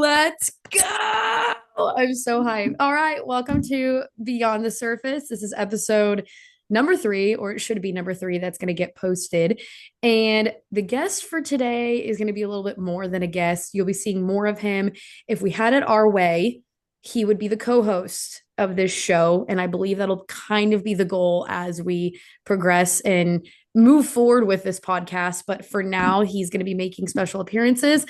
Let's go. I'm so hyped. All right. Welcome to Beyond the Surface. This is episode number 3, or it should be number 3 that's going to get posted. And the guest for today is going to be a little bit more than a guest. You'll be seeing more of him. If we had it our way, he would be the co host of this show. And I believe that'll kind of be the goal as we progress and move forward with this podcast. But for now, he's going to be making special appearances.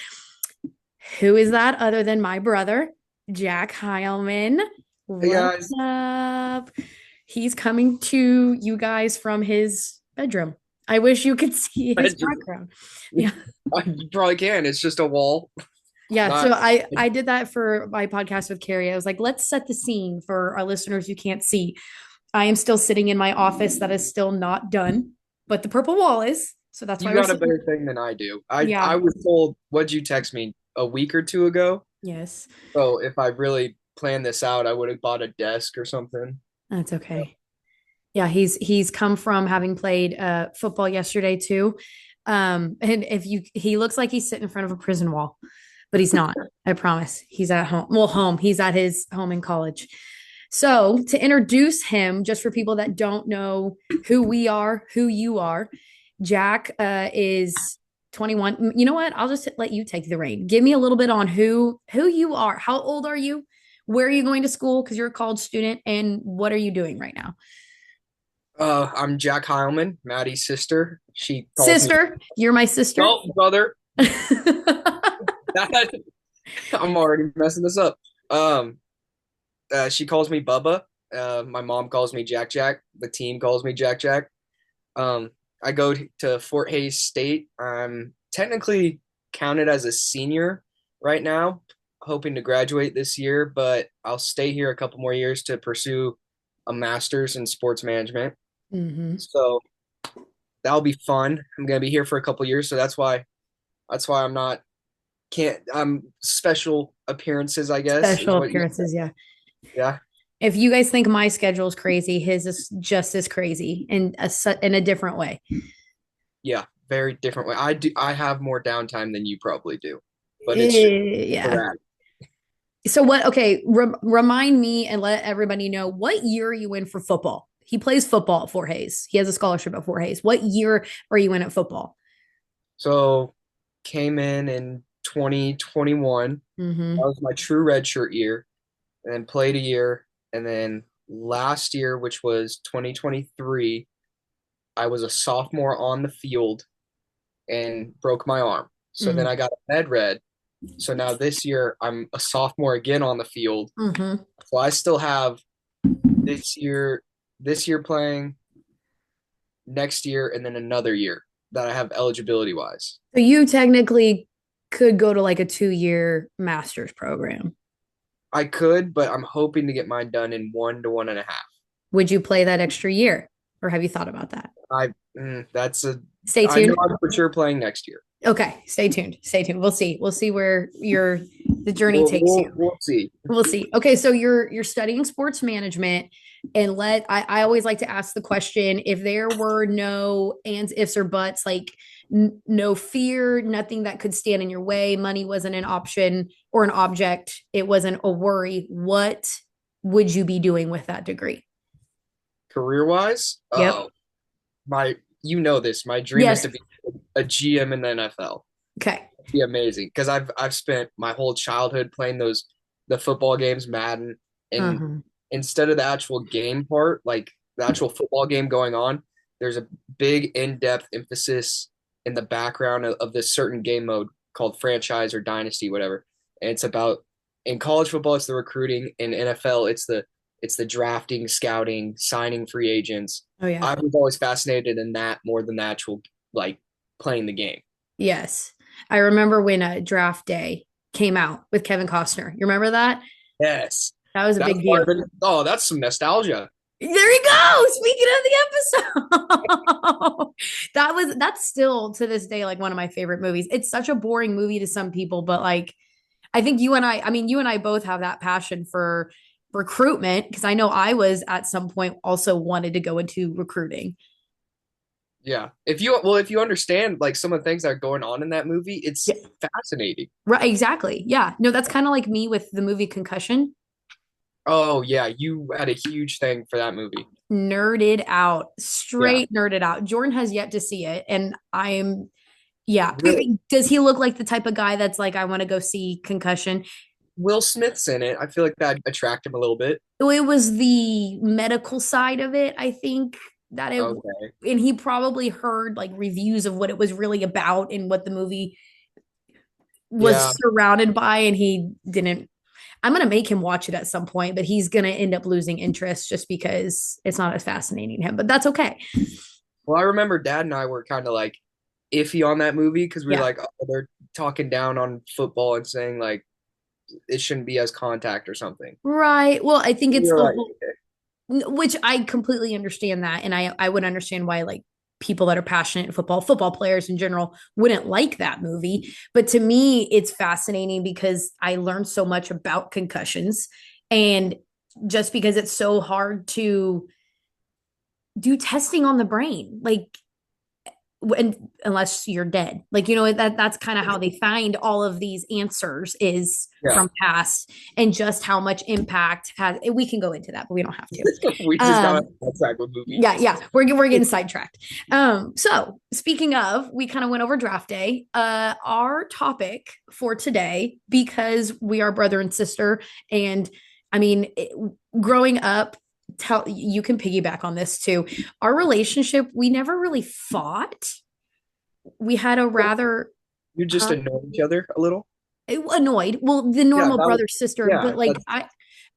Who is that other than my brother, Jack Hileman? Hey What's guys. up? He's coming to you guys from his bedroom. I wish you could see I his just, background. Yeah. you probably can. It's just a wall. Yeah. Not. So I did that for my podcast with Carrie. I was like, let's set the scene for our listeners who can't see. I am still sitting in my office that is still not done, but the purple wall is. So that's why You we're got a sitting. better thing than I do. I Yeah. was told, what'd you text me a week or two ago? Yes. So if I really planned this out, I would have bought a desk or something. That's okay. Yeah, he's come from having played football yesterday too. And if you he looks like he's sitting in front of a prison wall, but he's not. I promise. He's at home. Well, home. He's at his home in college. So, to introduce him, just for people that don't know who we are, who you are, Jack is 21. You know what? I'll just let you take the reign. Give me a little bit on who you are. How old are you? Where are you going to school? Because you're a college student, and what are you doing right now? I'm Jack Hileman, Maddie's sister. She calls me, Sister, you're my sister. oh, brother. I'm already messing this up. Um, she calls me Bubba. My mom calls me Jack Jack. The team calls me Jack Jack. Um, I go to Fort Hays State. I'm technically counted as a senior right now, hoping to graduate this year, but I'll stay here a couple more years to pursue a master's in sports management. Hmm. So that'll be fun. I'm gonna be here for a couple years, so that's why I'm not can't special appearances, I guess, is Special what you appearances, yeah. yeah. If you guys think my schedule is crazy, his is just as crazy in a different way. Yeah, very different way. I have more downtime than you probably do, but it's just Yeah. sporadic. So what? Okay, remind me and let everybody know what year are you in for football? He plays football at Fort Hays. He has a scholarship at Fort Hays. What year are you in at football? So came in 2021. That Hmm. was my true redshirt year, and then played a year, and then last year, which was 2023, I was a sophomore on the field and broke my arm. So then Hmm. I got a med red. So now this year I'm a sophomore again on the field. Hmm. So I still have this year, this year playing, next year, and then another year that I have eligibility wise. So you technically could go to like a 2-year master's program. I could, but I'm hoping to get mine done in 1 to 1.5. Would you play that extra year, or have you thought about that? That's a, Stay I know tuned. I'm for sure playing next year. Okay, stay tuned. Stay tuned. We'll see. We'll see where the journey We'll, takes we'll, you. we'll see. We'll see. Okay, so you're studying sports management, and I always like to ask the question, if there were no ands, ifs, or buts, like no fear, nothing that could stand in your way, money wasn't an option or an object, it wasn't a worry, what would you be doing with that degree? Career wise, Yep. you know this. My dream is Yes. to be a GM in the NFL. Okay. It'd be amazing because I've spent my whole childhood playing the football games, Madden, and Uh-huh. instead of the actual game part, like the actual football game going on, there's a big in-depth emphasis in the background of this certain game mode called franchise or dynasty, whatever. And it's about in college football, it's the recruiting. In NFL, it's the drafting, scouting, signing free agents. Oh yeah. I was always fascinated in that more than the actual like playing the game. Yes. I remember when Draft Day came out with Kevin Costner. You remember that? Yes. That was a That's big part deal. of it. Oh, that's some nostalgia. There you go. Speaking of the episode. That's still to this day like one of my favorite movies. It's such a boring movie to some people, but like I think you and I both have that passion for recruitment because I know I was at some point also wanted to go into recruiting. Yeah. If you understand like some of the things that are going on in that movie, Yeah, it's fascinating. right, exactly. Yeah. No, that's kind of like me with the movie Concussion. Oh yeah, you had a huge thing for that movie. Nerded out, Yeah. straight nerded out. Jordan has yet to see it, and I'm yeah. Will Does he look like the type of guy that's like, I want to go see Concussion? Will Smith's in it. I feel like that attract him a little bit. It was the medical side of it, I think, that it, Okay. and he probably heard like reviews of what it was really about and what the movie Yeah. was surrounded by, and he didn't. I'm gonna make him watch it at some point, but he's gonna end up losing interest just because it's not as fascinating to him. But that's okay. Well, I remember Dad and I were kind of like iffy on that movie because we were Yeah. like, oh, they're talking down on football and saying like it shouldn't be as contact or something. Right. Well, I think We it's were the like, whole, which I completely understand that, and I would understand why like people that are passionate in football players in general wouldn't like that movie. But to me, it's fascinating because I learned so much about concussions, and just because it's so hard to do testing on the brain, like and unless you're dead, like that's kind of how they find all of these answers is yeah, from past, and just how much impact has. We can go into that, but we don't have to. we just got um on track with yeah, movies. yeah, we're getting sidetracked. So speaking of, we kind of went over draft day. Our topic for today, because we are brother and sister, and I mean growing up, tell you can piggyback on this too. Our relationship, we never really fought. We had a rather You just huh, annoy each other a little. annoyed, well, the Yeah, normal that was brother sister, yeah, but like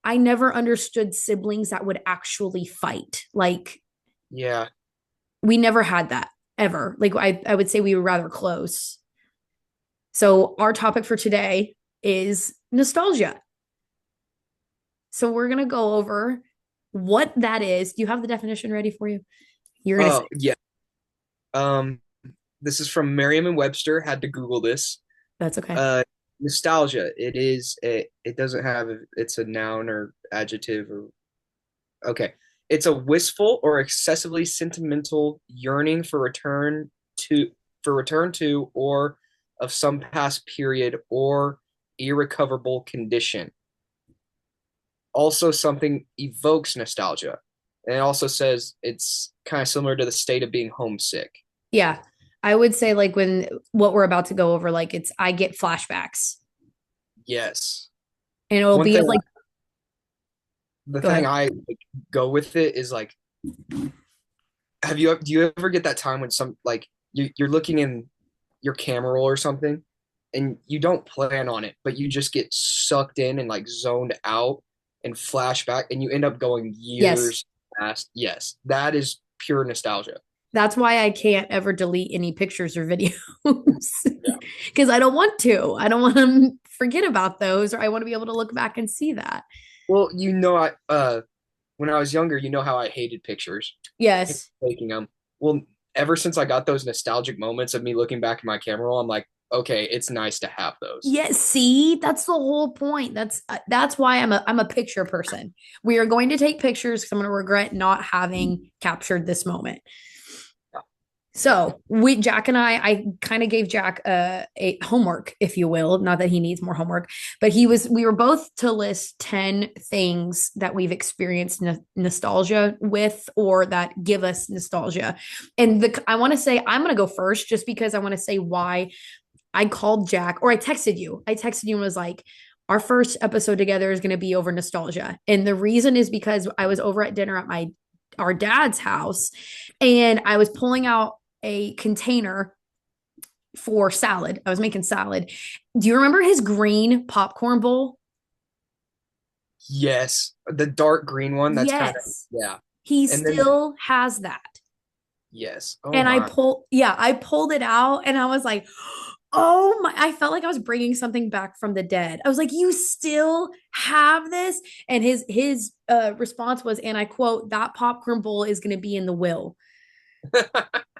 I never understood siblings that would actually fight. Like yeah. we never had that ever. Like I would say we were rather close. So our topic for today is nostalgia. So we're gonna go over what that is. Do you have the definition ready for you? You're gonna say Oh yeah. Um, this is from Merriam-Webster. Had to Google this. that's okay. Uh, Nostalgia. It doesn't have it's a noun or adjective or okay. It's a wistful or excessively sentimental yearning to return to or of some past period or irrecoverable condition. Also, something evokes nostalgia. And it also says it's kind of similar to the state of being homesick. Yeah. I would say like when what we're about to go over, like it's I get flashbacks. Yes. And it'll One be thing, of like the go thing ahead. I like, go with it is like, do you ever get that time when you're looking in your camera roll or something and you don't plan on it, but you just get sucked in and like zoned out and flashback and you end up going Yes. years past. Yes, that is pure nostalgia. That's why I can't ever delete any pictures or videos Yeah. because I don't want to. I don't want to forget about those, or I want to be able to look back and see that. Well, when I was younger, you know how I hated pictures, hated Yes. taking them. Well, ever since I got those nostalgic moments of me looking back at my camera roll, I'm like, okay, it's nice to have those. Yes, see, that's the whole point. That's why I'm a picture person. We are going to take pictures because I'm going to regret not having captured this moment. So we Jack and I kind of gave Jack a homework, if you will. Not that he needs more homework, but we were both to list 10 things that we've experienced nostalgia with or that give us nostalgia. And I want to say I'm going to go first just because I want to say why I called Jack or I texted you. I texted you and was like, our first episode together is going to be over nostalgia. And the reason is because I was over at dinner at our dad's house, and I was pulling out a container for salad. I was making salad. Do you remember his green popcorn bowl? Yes, the dark green one. That's kind of Yes. yeah. He And then still has that. yes, oh And my, I pulled it out and I was like, oh my, I felt like I was bringing something back from the dead. I was like, you still have this? And his response was, and I quote, that popcorn bowl is going to be in the will.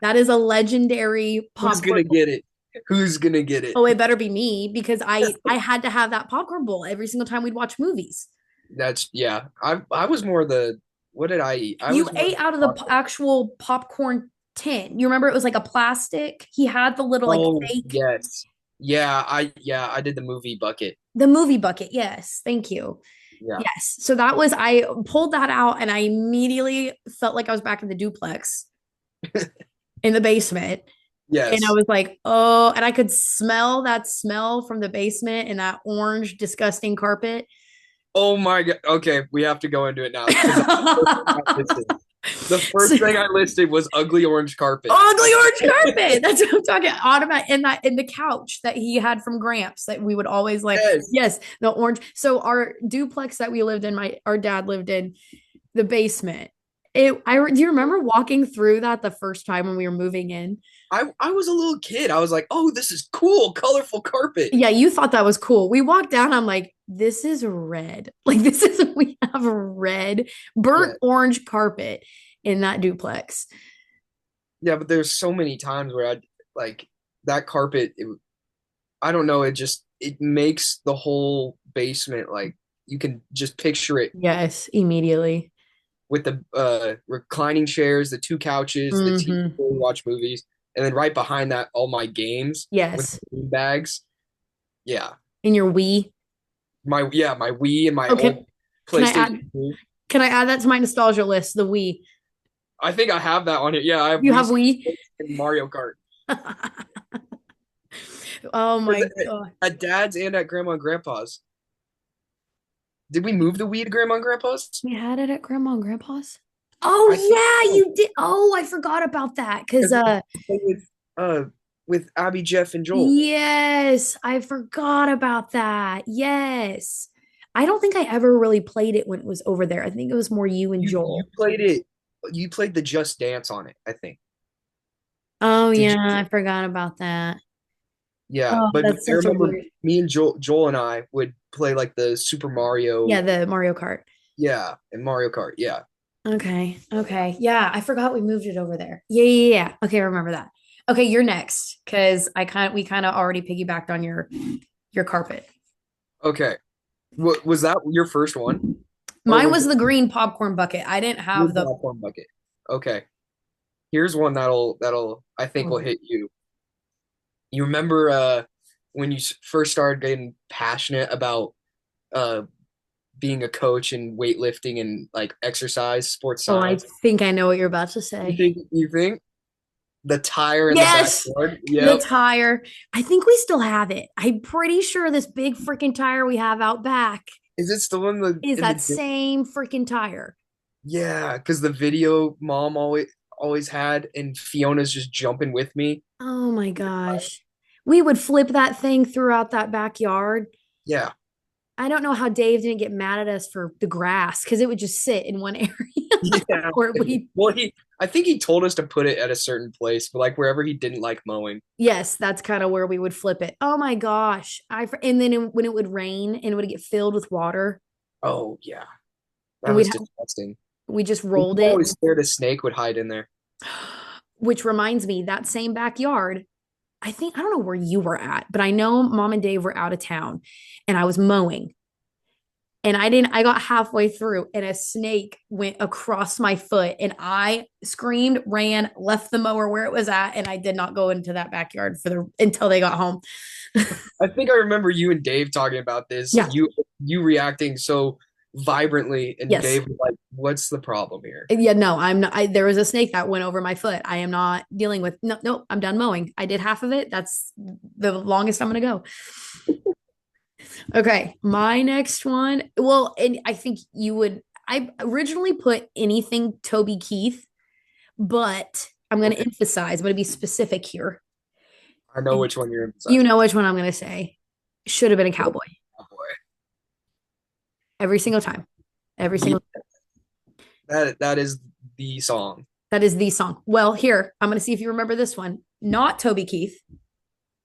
That is a legendary who's popcorn gonna bowl. get it? Who's gonna get it? Oh, it better be me because I had to have that popcorn bowl every single time we'd watch movies. That's yeah. I was more the what did I eat? I You was more ate the out of the popcorn. actual popcorn. tin. You remember it was like a plastic. He had the little like Oh, fake, yes. Yeah, I did the movie bucket. the movie bucket. Yes, thank you. Yeah. Yes. So that was, I pulled that out and I immediately felt like I was back in the duplex in the basement. And I Yes. was like, oh, and I could smell that smell from the basement and that orange, disgusting carpet. Oh my God. Okay, we have to go into it now because the So, first thing I listed was ugly orange carpet. ugly orange carpet. That's what I'm talking. Automatic in that in the couch that he had from Gramps that we would always like. Yes. Yes, the orange. So our duplex that we lived in, my our dad lived in the basement. Do you remember walking through that the first time when we were moving in? I was a little kid. I was like, oh, this is cool, colorful carpet. Yeah, you thought that was cool. We walked down. I'm like, this is red. Like this is we have a red, Yeah. burnt orange carpet in that duplex. Yeah, but there's so many times where I like that carpet, I don't know, it makes the whole basement like you can just picture it Yes, immediately. with the reclining chairs, the two couches, the TV Hmm. where we watch movies, and then right behind that, all my games with Yes. the bags. Yeah. In your Wii. My Wii and my Okay. old Can I PlayStation add 2. can I add that to my nostalgia list? The Wii. I think I have that on here. Yeah, I have You Wii have Sports Wii? and Mario Kart. Oh my 'Cause God. at dad's and at grandma and grandpa's. Did we move the Wii to grandma and grandpa's? We had it at Grandma and Grandpa's. I think Oh yeah, so. you did. Oh, I forgot about that. Cause Because we played with Abby, Jeff, and Joel. yes, I forgot about that. Yes. I don't think I ever really played it when it was over there. I think it was more you and You Joel. played it. You played the Just Dance on it, I think. Oh Did yeah, you? I forgot about that. Yeah, Oh, but that's I such a remember weird. me and Joel and I would play like the Super Yeah, Mario, the Mario Kart. yeah, and Mario Kart. Yeah. Okay. Okay. Yeah, I forgot we moved it over there. Yeah, yeah, yeah. Okay, I remember that. Okay, you're next because we kind of already piggybacked on your carpet. Okay. Was that your first one, or Mine was was it the green popcorn bucket. I didn't your have the popcorn bucket? Okay. Here's one that'll I think will oh, hit you. You remember when you first started getting passionate about uh being a coach and weightlifting and like exercise, sports oh, I science? think I know what you're about to You say. think you think the tire in the Yes, backyard? the Yep. tire. I think we still have it. I'm pretty sure this big freaking tire we have out back Is it still in the is in the that gym? same freaking tire. Yeah, because the video mom always had, and Fiona's just jumping with me. Oh my gosh. We would flip that thing throughout that backyard. Yeah. I don't know how Dave didn't get mad at us for the grass because it would just sit in one area Yeah. where we, Well, I think he told us to put it at a certain place, but like wherever he didn't like mowing. yes, that's kind of where we would flip it. Oh my gosh. And then when it would rain and it would get filled with water Oh yeah, that and was disgusting. we just We rolled it, always scared a snake would hide in there. which reminds me that same backyard. I don't know where you were at, but I know mom and Dave were out of town and I was mowing and I got halfway through and a snake went across my foot and I screamed, ran, left the mower where it was at, and I did not go into that backyard until they got home. I think I remember you and Dave talking about this. Yeah. You reacting so vibrantly, and Yes. Dave was like, "What's the problem here?" Yeah, no, I'm not. There was a snake that went over my foot. I am not dealing with, no, no, I'm done mowing. I did half of it. That's the longest I'm going to go. Okay, my next one. Well, and I think I originally put anything Toby Keith, but I'm going to Okay, emphasize, I'm going to be specific here. I know which one you're You emphasizing. know which one I'm going to say. Should have been a cowboy Oh boy, every single time. Every yeah, single that is the song. That is the song. Well, here, I'm going to see if you remember this one. Not Toby Keith,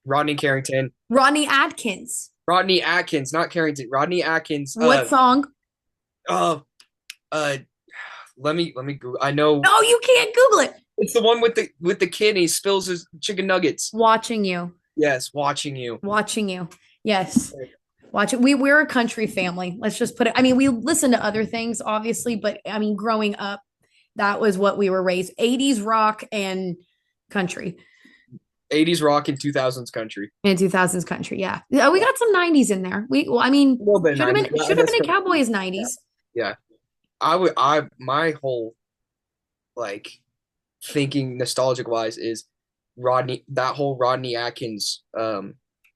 Rodney Carrington, Rodney Atkins. Rodney Atkins, not Carrington. Rodney Atkins. What song? Uh, uh. Let me Google. I know No, you can't Google it. it's the one with the kid. And he spills his chicken nuggets. Watching you. Yes, watching you. Watching you. Yes. Watching. We're a country family. Let's just put it. I mean, we listen to other things, obviously, but I mean, growing up, That was what we were raised. 80s rock and country. 80s rock and 2000s country. And 2000s country. Yeah. We Yeah, got some 90s in there. Well, I a mean, little bit of should have 90s. been Yeah, should have that's been a correct. Cowboys Yeah, 90s. yeah. I my whole like thinking nostalgic wise is that whole Rodney Atkins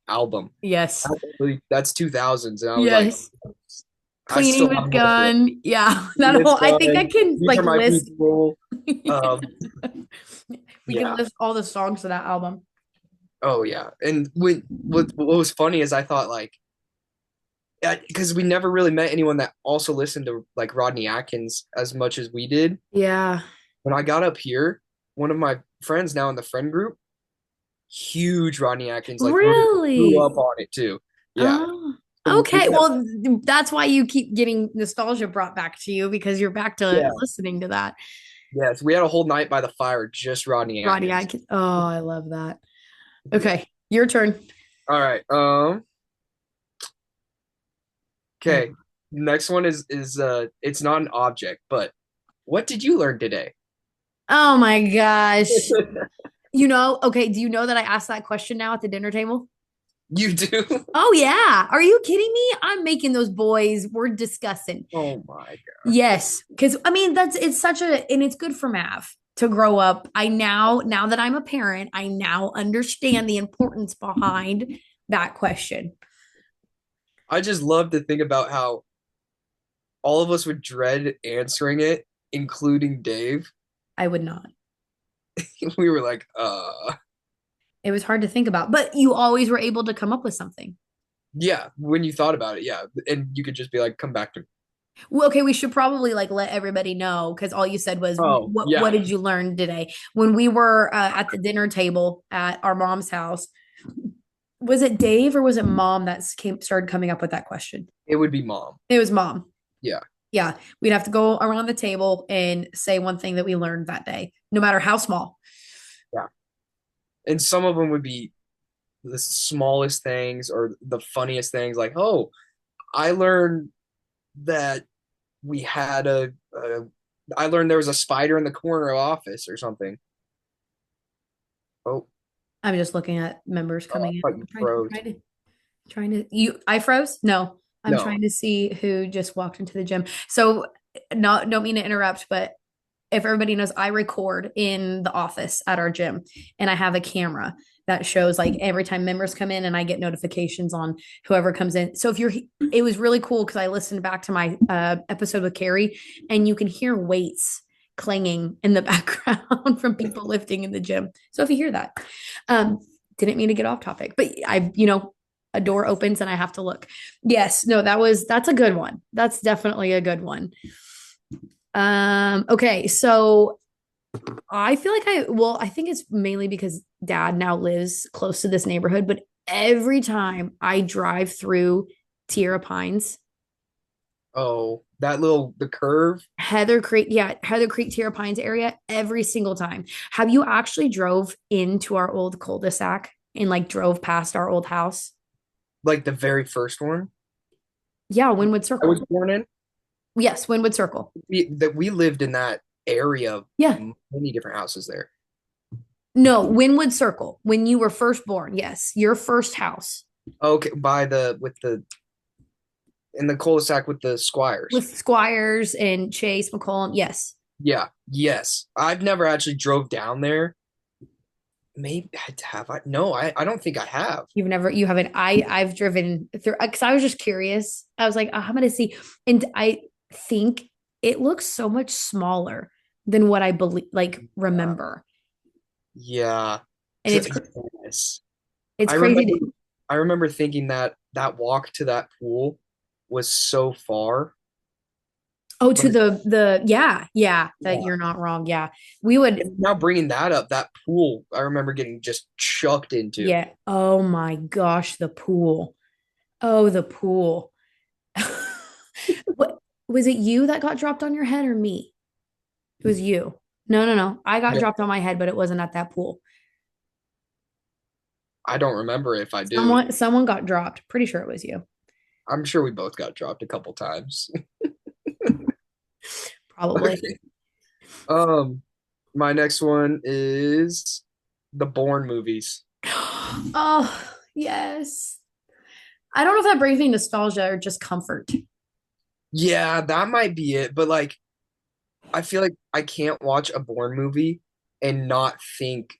album. Yes. That's 2000s, and I was like, Yes. I Cleaning still have with more of it. gun. Yeah. That It's whole I think I fun. can These like are my list people. yes. Um, We can yeah. list all the songs to that album. Oh yeah. And what was funny is I thought like, because we never really met anyone that also listened to like Rodney Atkins as much as we did. Yeah. When I got up here, one of my friends now in the friend group, huge Rodney Atkins, like literally grew Really? up on it too. Yeah. Oh. So we Okay. have, Well, that's why you keep getting nostalgia brought back to you because you're back to yeah, listening to that. yes. We had a whole night by the fire, just Rodney Rodney Atkins. Atkins. Oh, I love that. Yeah. Okay. Your turn. All right. Oh, Okay. Next one is it's not an object, but what did you learn today? oh my gosh. Okay, do you know that I asked that question now at the dinner table? You do? Oh yeah. Are you kidding me? I'm making those boys. We're discussing. Oh my Yes, because I mean it's such a and it's good for Mav to grow up. Now that I'm a parent, I now understand the importance behind that question. I just love to think about how all of us would dread answering it, including Dave. I would not. We were like, It was hard to think about, but you always were able to come up with something. yeah, when you thought about it, yeah. And you could just be like, come back to me. Well, okay, we should probably like let everybody know because all you said was Oh, what yeah. did you learn today? When we were at the dinner table at our mom's house, was it Dave or was it mom that started coming up with that question? It would be mom. It was mom. Yeah. Yeah, we'd have to go around the table and say one thing that we learned that day, no matter how small. Yeah. And some of them would be the smallest things or the funniest things, like, oh, I learned that we had I learned there was a spider in the corner of office or something. Oh, I'm just looking at members I coming in. thought you froze. Trying to you I froze? No. I'm No. trying to see who just walked into the gym. So not don't mean to interrupt, but if everybody knows, I record in the office at our gym and I have a camera that shows like every time members come in and I get notifications on whoever comes in. So it was really cool because I listened back to my episode with Carrie and you can hear weights clanging in the background from people lifting in the gym. So if you hear that, um, didn't mean to get off topic, but a door opens and I have to look. Yes, no, that's a good one. That's definitely a good one. Okay, so I feel like I think it's mainly because dad now lives close to this neighborhood, but every time I drive through Tierra Pines, Oh, the curve. Heather Creek, Tierra Pines area, every single time. Have you actually drove into our old cul-de-sac and like drove past our old house? Like the very first one Yeah, Wynwood I was Circle. born in. Yes, Wynwood Circle. We lived in that area of Yeah. many different houses there. No, Wynwood Circle. When you were first born. Yes, your first house. Okay, by the with the in the cul-de-sac with the squires. With Squires and Chase McCollum. Yes. Yeah, yes. I've never actually drove down there. Maybe have I? No, I don't think I have. You haven't. I've driven through because I was just curious. I was like, oh, I'm gonna see. And I think it looks so much smaller than what I believe, like remember. Yeah. And Yes. it's I crazy. remember I remember thinking that that walk to that pool was so far. Oh, to But yeah, that yeah. you're not wrong. Yeah, we would. And now bringing that up, that pool, I remember getting just chucked into. Yeah. Oh my gosh, the pool. Oh, the pool. What was it? You that got dropped on your head or me? It was you. No, no, no. I got Yeah. dropped on my head, but it wasn't at that pool. I don't remember if I do. Someone got dropped. Pretty sure it was you. I'm sure we both got dropped a couple times. Probably. Okay. Um, my next one is the Bourne movies. Oh, yes. I don't know if that brings me nostalgia or just comfort. Yeah, that might be it. But like, I feel like I can't watch a Bourne movie and not think,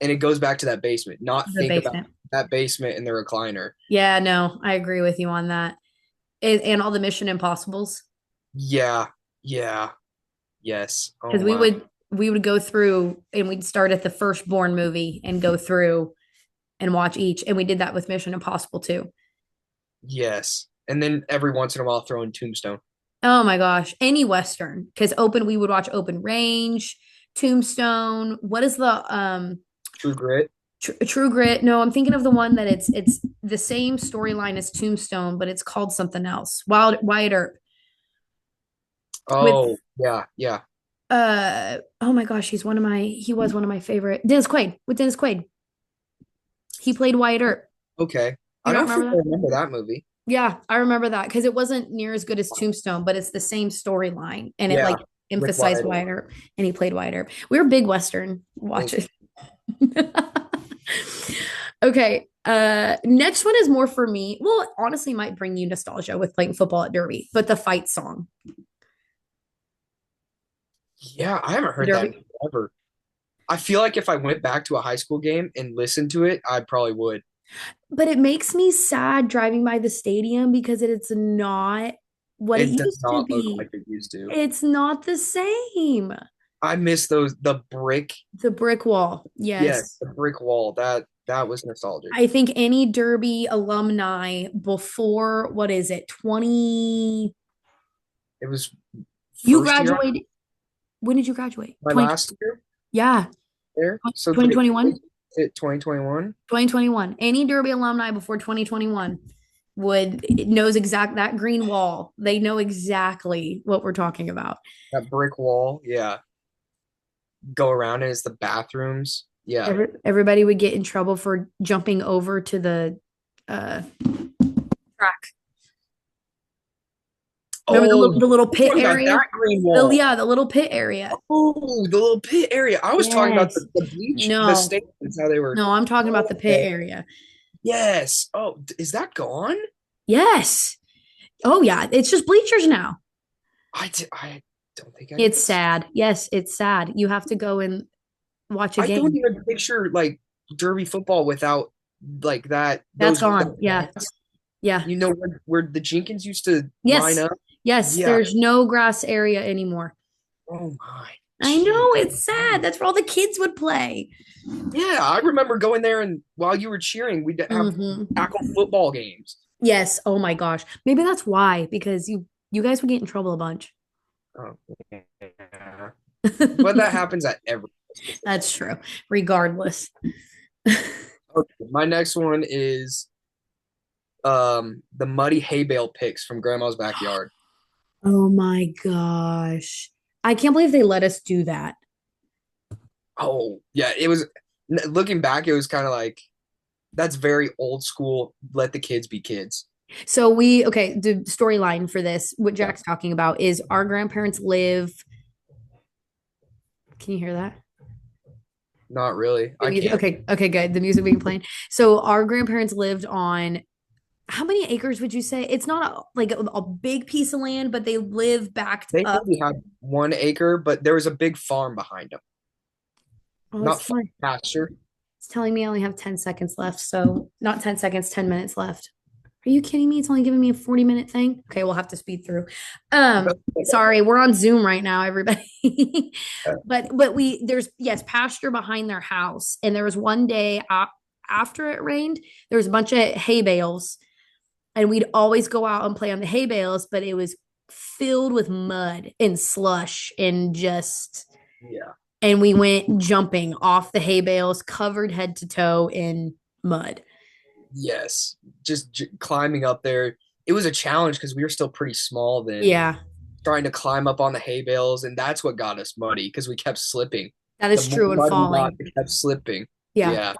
and it goes back to that basement, not The think about basement. that basement and the recliner. Yeah, no, I agree with you on that. And all the Mission Impossibles. Yeah, yeah, yes. Oh Because we my, would go through and we'd start at the first Bourne movie and go through and watch each. And we did that with Mission Impossible too. yes. And then every once in a while, throw in Tombstone. Oh my gosh. Any Western. Because we would watch Open Range, Tombstone. What is the True Grit. True Grit? No, I'm thinking of the one that it's the same storyline as Tombstone, but it's called something else. Wyatt Earp with Oh, yeah, yeah. oh my gosh, he was one of my favorite. Dennis Quaid with Dennis Quaid. He played Wyatt Earp. Okay. You I don't don't think remember I that? remember that movie. Yeah, I remember that because it wasn't near as good as Tombstone, but it's the same storyline and it Yeah, like with emphasized Wyatt Wyatt Earp. Earp and he played Wyatt Earp. We were big Western watchers. Okay. Next one is more for me. Well, it honestly might bring you nostalgia with playing football at Derby, but the fight song. Yeah, I haven't The heard that in Derby. forever. I feel like if I went back to a high school game and listened to it, I probably would. But it makes me sad driving by the stadium because it's not what it It does used to not look be. like it used to. It's not the same. I miss the brick. The brick wall. Yes, Yes. the brick wall. That was nostalgic. I think any Derby alumni before, what is it, 20? It was You first year, graduated. When did you graduate? my 20, last year yeah, there. So did it 2021? hit 2021? 2021. Any Derby alumni before 2021 would knows exact that green wall. They know exactly what we're talking about. That brick wall. Yeah. Go around it is the bathrooms. Yeah. Everybody would get in trouble for jumping over to the track. Remember Oh, the little we're pit talking about area? that green Oh wall. yeah, the little pit area. Oh, the little pit area. I was talking about Yes. the bleach, the No, stands, how they were. no, I'm talking about the pit Okay. area. Yes. Oh, is that gone? Yes. Oh yeah, it's just bleachers now. I don't think I It's noticed. sad. Yes, it's sad. You have to go and watch a I don't game. even picture like Derby football without like that That's those gone. Yeah. Yeah. you know where the Jenkins used to line Yes. up. Yes, Yeah. there's no grass area anymore. Oh my. I know Jeez. it's sad. That's where all the kids would play. Yeah, I remember going there and while you were cheering, we'd have Hmm. tackle football games. Yes. Oh my gosh. Maybe that's why, because you guys would get in trouble a bunch. Oh, yeah. But that happens at every school That's football. true. Regardless. Okay, my next one is the muddy hay bale picks from grandma's backyard. Oh my gosh. I can't believe they let us do that. Oh, yeah, it was looking back, it was kind of like that's very old school. Let the kids be kids. So okay, the storyline for this, what Yeah, Jack's talking about is our grandparents live. Can you hear that? not really. The I music. can't. Okay, okay, good. The music being played. So our grandparents lived on how many acres would you say? It's not a big piece of land, but they live backed They up. maybe had 1 acre, but there was a big farm behind them. Oh, Not farm, pasture. it's telling me I only have 10 seconds left. So not 10 seconds, 10 minutes left. Are you kidding me? It's only giving me a 40-minute thing. Okay, we'll have to speed through. Sorry, we're on Zoom right now, everybody. But there's yes, pasture behind their house. And there was one day after it rained, there was a bunch of hay bales, and we'd always go out and play on the hay bales, but it was filled with mud and slush and just Yeah. and we went jumping off the hay bales, covered head to toe in mud. Yes. Just climbing up there. It was a challenge because we were still pretty small then, Yeah, trying to climb up on the hay bales, and that's what got us muddy because we kept slipping. that The is more true and mud we got, falling. we kept slipping. Yeah. Yeah.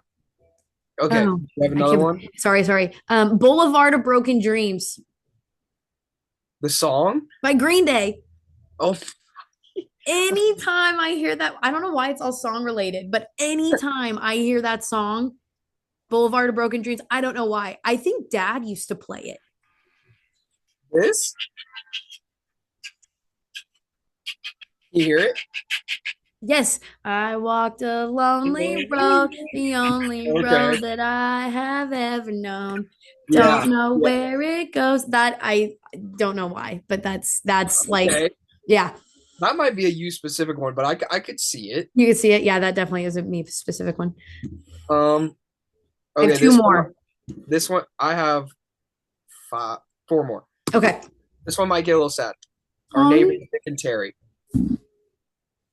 Okay. Oh, You have I another can't. one? Sorry. Boulevard of Broken Dreams The song? by Green Day. Oh, Anytime I hear that, I don't know why it's all song related, but anytime I hear that song, Boulevard of Broken Dreams, I don't know why. I think dad used to play it. This? You hear it? Yes, I walked a lonely road, the only Okay. road that I have ever known. Yeah. Don't know Yeah. where it goes. That I don't know why, but that's like, Okay. yeah, That might be a you specific one, but I could see it. you can see it. Yeah, that definitely is a me specific one. Um. I have Okay. two more. This one. I have five, four more. Okay. This one might get a little sad. Our Oh, neighbors, Nick and Terry.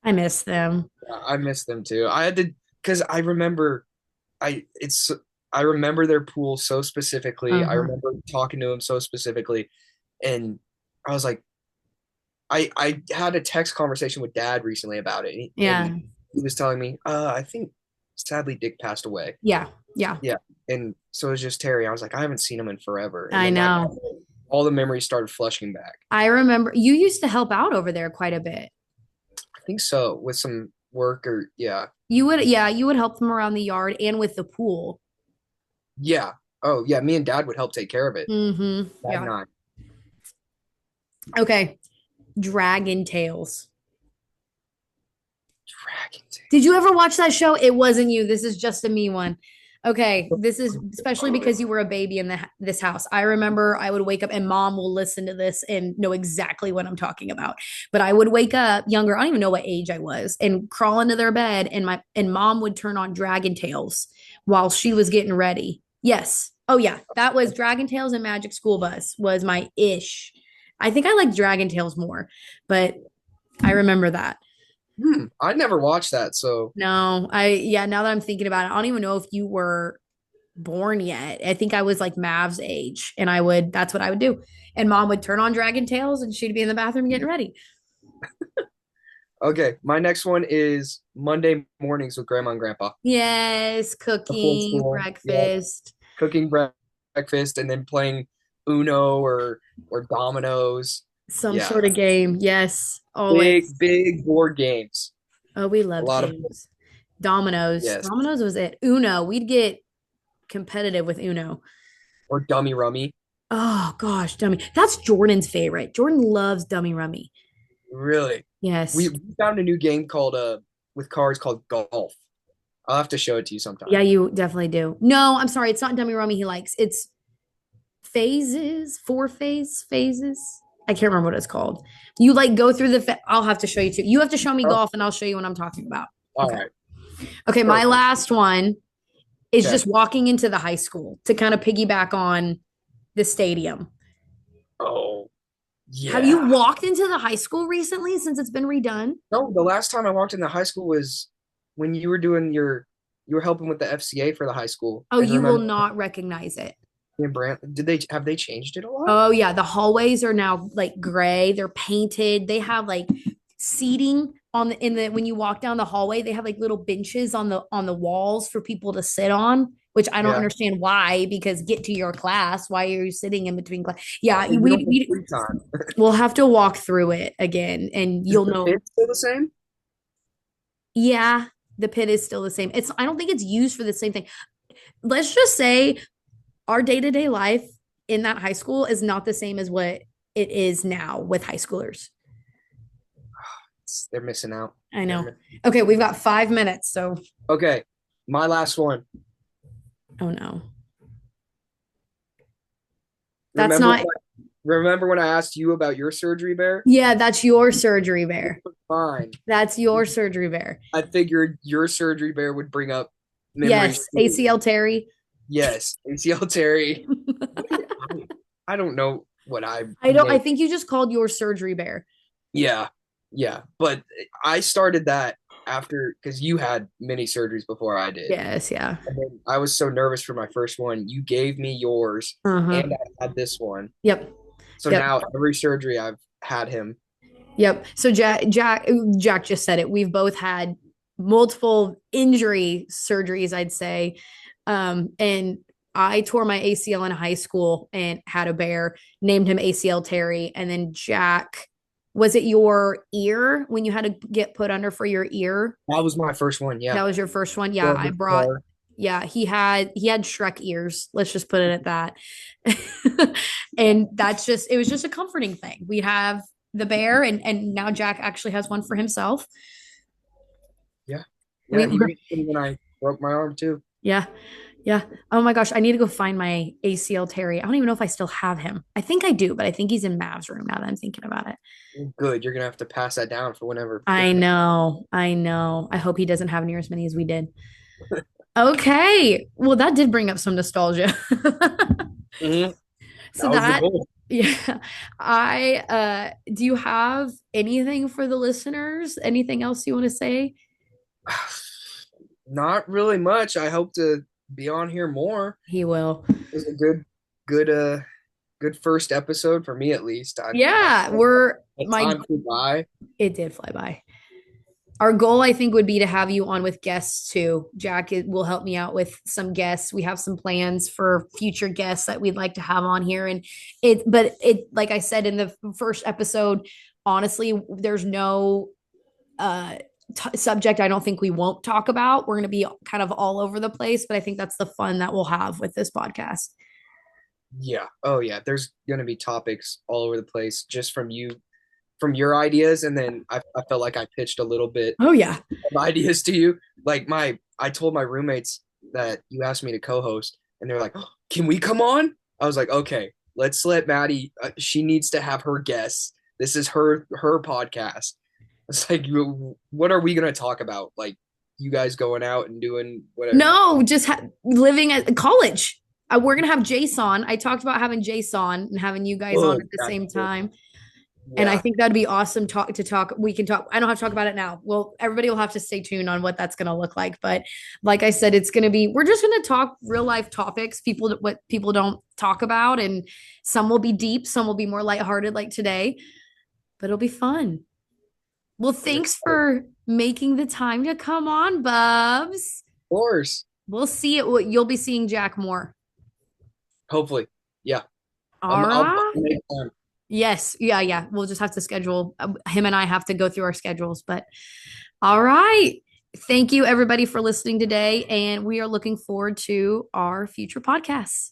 I miss them. I miss them too. I had to because I remember it's I remember their pool so specifically. I Uh-huh. remember talking to them so specifically, and I was like, I had a text conversation with Dad recently about it, and Yeah. he was telling me, I think sadly Dick passed away. Yeah. Yeah. Yeah, and so it was just Terry. I was like, I haven't seen him in forever, and I then that know. all the memories started flushing back. I remember you used to help out over there quite a bit. I think so with some work or yeah, You would, yeah, you would help them around the yard and with the pool. yeah. Oh yeah, me and Dad would help take care of it. Mm-hmm. Dad Yeah. and I. Okay. Dragon Tales. Dragon Did you ever watch that show? It wasn't you. This is just a me one. Okay, this is especially because you were a baby in this house. I remember I would wake up and mom will listen to this and know exactly what I'm talking about. But I would wake up younger, I don't even know what age I was, and crawl into their bed and mom would turn on Dragon Tales while she was getting ready. Yes. Oh yeah, that was Dragon Tales and Magic School Bus was my ish. I think I like Dragon Tales more, but I remember that. I never watched that, so No, yeah, now that I'm thinking about it, I don't even know if you were born yet. I think I was like Mav's age, and that's what I would do. And mom would turn on Dragon Tales and she'd be in the bathroom getting ready. okay. My next one is Monday mornings with Grandma and Grandpa Yes, before cooking, school. Yeah, breakfast, cooking breakfast and then playing Uno or dominoes. some Yeah, sort of game. Yes, always. big board games. Oh, we A loved lot of games. Dominoes. yes, Dominoes was it. Uno. We'd get competitive with Uno. or dummy rummy. Oh gosh, dummy. That's Jordan's favorite. Jordan loves dummy rummy. Really, Yes. we found a new game called with cards called golf. I'll have to show it to you Yeah, sometime. you definitely do. No, I'm sorry. It's not dummy rummy he likes. It's phases. I can't remember what it's called. You like go through I'll have to show you too. You have to show me Oh, golf and I'll show you what I'm talking about. all Okay. right, Okay. My perfect. last one is Okay. just walking into the high school to kind of piggyback on the stadium. Oh Have you yeah. walked into the high school recently since it's been redone? No, the last time I walked in the high school was when you were doing you were helping with the FCA for the high school. Oh, And you will remember not recognize it. in Brant, did they have they changed it a lot? Oh yeah, the hallways are now like gray. They're painted. They have like seating on the in the when you walk down the hallway, they have like little benches on the walls for people to sit on, which I don't Yeah. understand why because get to your class. Why are you sitting in between class? Yeah, And you don't have free time. we'll have to walk through it again and Is you'll the know. pit still the same? Yeah, the pit is still the same. It's I don't think it's used for the same thing. Let's just say our day-to-day life in that high school is not the same as what it is now with high schoolers. They're missing out. I They're know. mi- Okay, we've got 5 minutes. So, okay, my last one. oh no, that's Remember not. remember when I asked you about your surgery bear? Yeah, that's your surgery bear. Fine. That's your surgery bear. I figured your surgery bear would bring up memories Yes, too. ACL Terry. Yes, ACL Terry. I don't know what I I don't. I named. think you just called your surgery bear. Yeah, yeah. But I started that after because you had many surgeries before I did. Yes, yeah. And then I was so nervous for my first one. You gave me yours, Uh-huh. and I had this one. Yep. So Yep. now every surgery I've had him. Yep. So Jack just said it. We've both had multiple injury surgeries, I'd say. And I tore my ACL in high school and had a bear, named him ACL Terry. And then Jack Was it your ear when you had to get put under for your ear? That was my first one. Yeah. That was your first one? Yeah, Drove I his brought car. yeah, he had Shrek ears. Let's just put it at that. And that's just it was just a comforting thing. We have the bear and now Jack actually has one for himself. Yeah. We Yeah. He got one when I broke my arm too. yeah. Yeah. Oh my gosh, I need to go find my ACL Terry. I don't even know if I still have him. I think I do, but I think he's in Mav's room now that I'm thinking about it. Good. You're gonna have to pass that down for whenever. I know. I know. I hope he doesn't have near as many as we did. Okay. Well, that did bring up some nostalgia. Hmm. So That was the that, goal. yeah. Do you have anything for the listeners? Anything else you want to say? Not really much. I hope to be on here more. He will. It was a good, good first episode for me at least. I Yeah, let time flew by. it did fly by. Our goal, I think, would be to have you on with guests too. Jack will help me out with some guests. We have some plans for future guests that we'd like to have on here. Like I said in the first episode, honestly, there's no uh, subject I don't think we won't talk about. We're going to be kind of all over the place, but I think that's the fun that we'll have with this podcast. Yeah. Oh yeah. There's gonna be topics all over the place just from you, from your ideas, and then I felt like I pitched a little bit Oh, yeah. of ideas to you. Like I told my roommates that you asked me to co-host, and they're like, oh, "Can we come on?" I was like, "Okay, let's let Maddie. She needs to have her guests. This is her podcast." It's like, what are we gonna talk about? Like, you guys going out and doing whatever? No, just living at college. We're going to have Jason. I talked about having Jason and having you guys on Oh, at the that's same good. time. And I Yeah, think that'd be awesome talk. We can talk. I don't have to talk about it now. Well, everybody will have to stay tuned on what that's going to look like. But like I said, it's going to be, we're just going to talk real life topics, what people don't talk about. And some will be deep, some will be more lighthearted like today, but it'll be fun. Well, I'm thanks excited. for making the time to come on, Bubs. Of course. We'll see it. You'll be seeing Jack more. Hopefully. Yeah. All I'll right. make time. Yes. Yeah. Yeah. We'll just have to schedule. Him and I have to go through our schedules. But all right. Thank you, everybody, for listening today. And we are looking forward to our future podcasts.